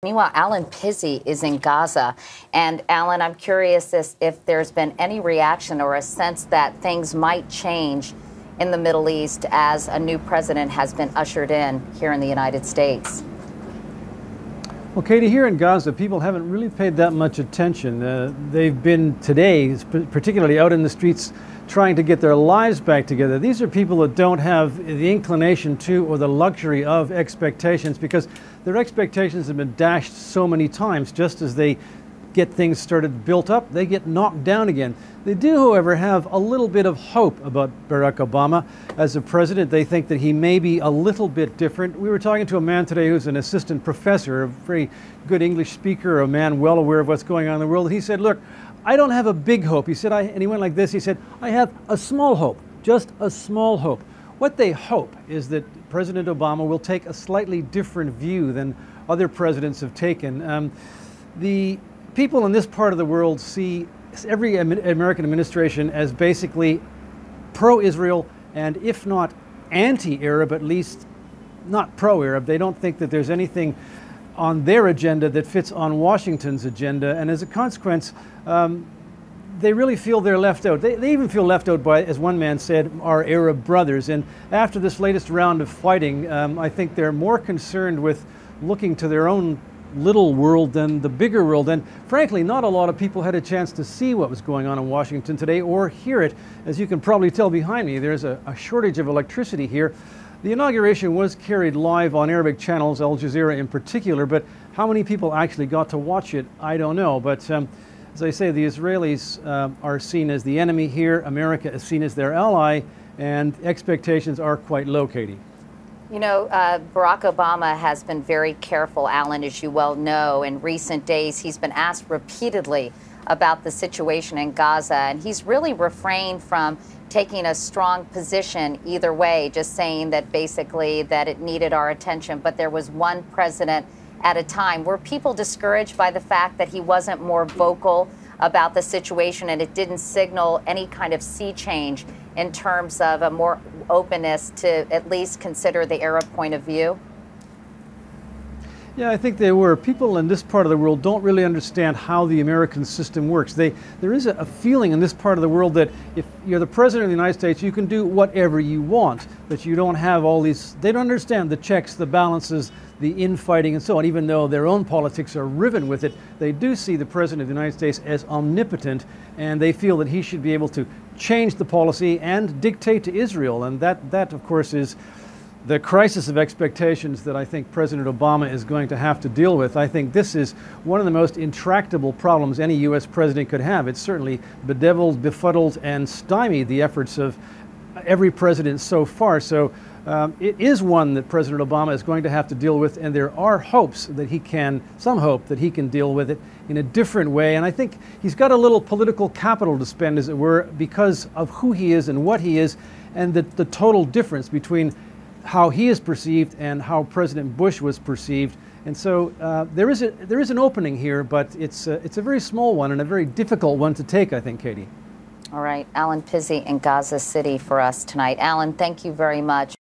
Meanwhile, Alan Pizzey is in Gaza. And Alan, I'm curious if there's been any reaction or a sense that things might change in the Middle East as a new president has been ushered in here in the United States. Well, Katie, here in Gaza, people haven't really paid that much attention. They've been today, particularly out in the streets, trying to get their lives back together. These are people that don't have the inclination to or the luxury of expectations, because their expectations have been dashed so many times. Just as they get things started built up, they get knocked down again. They do, however, have a little bit of hope about Barack Obama as a president. They think that he may be a little bit different. We were talking to a man today who's an assistant professor, a very good English speaker, a man well aware of what's going on in the world. He said, look, I don't have a big hope. He said, and he went like this, he said, I have a small hope, just a small hope. What they hope is that President Obama will take a slightly different view than other presidents have taken. The people in this part of the world see every American administration as basically pro-Israel, and if not anti-Arab, at least not pro-Arab. They don't think that there's anything on their agenda that fits on Washington's agenda, and as a consequence, they really feel they're left out. They even feel left out by, as one man said, our Arab brothers. And after this latest round of fighting, I think they're more concerned with looking to their own little world than the bigger world. And frankly, not a lot of people had a chance to see what was going on in Washington today or hear it. As you can probably tell behind me, there's a shortage of electricity here. The inauguration was carried live on Arabic channels, Al Jazeera in particular, but how many people actually got to watch it, I don't know. But as I say, the Israelis are seen as the enemy here. America is seen as their ally, and expectations are quite low, Katie. You know, Barack Obama has been very careful, Alan, as you well know. In recent days, he's been asked repeatedly about the situation in Gaza, and he's really refrained from taking a strong position either way, just saying that basically that it needed our attention, but there was one president at a time. Were people discouraged by the fact that he wasn't more vocal about the situation and it didn't signal any kind of sea change in terms of a more openness to at least consider the Arab point of view? Yeah, I think they were. People in this part of the world don't really understand how the American system works. There is a feeling in this part of the world that if you're the president of the United States, you can do whatever you want, that you don't have all these, they don't understand the checks, the balances, the infighting and so on. Even though their own politics are riven with it, they do see the president of the United States as omnipotent, and they feel that he should be able to change the policy and dictate to Israel. And that of course, is the crisis of expectations that I think President Obama is going to have to deal with. I think this is one of the most intractable problems any U.S. president could have. It's certainly bedeviled, befuddled, and stymied the efforts of every president so far. So it is one that President Obama is going to have to deal with, and there are hopes that he can, some hope that he can deal with it in a different way. And I think he's got a little political capital to spend, as it were, because of who he is and what he is, and the total difference between how he is perceived and how President Bush was perceived. And so there is an opening here, but it's a very small one and a very difficult one to take, I think, Katie. All right, Alan Pizzey in Gaza City for us tonight. Alan, thank you very much.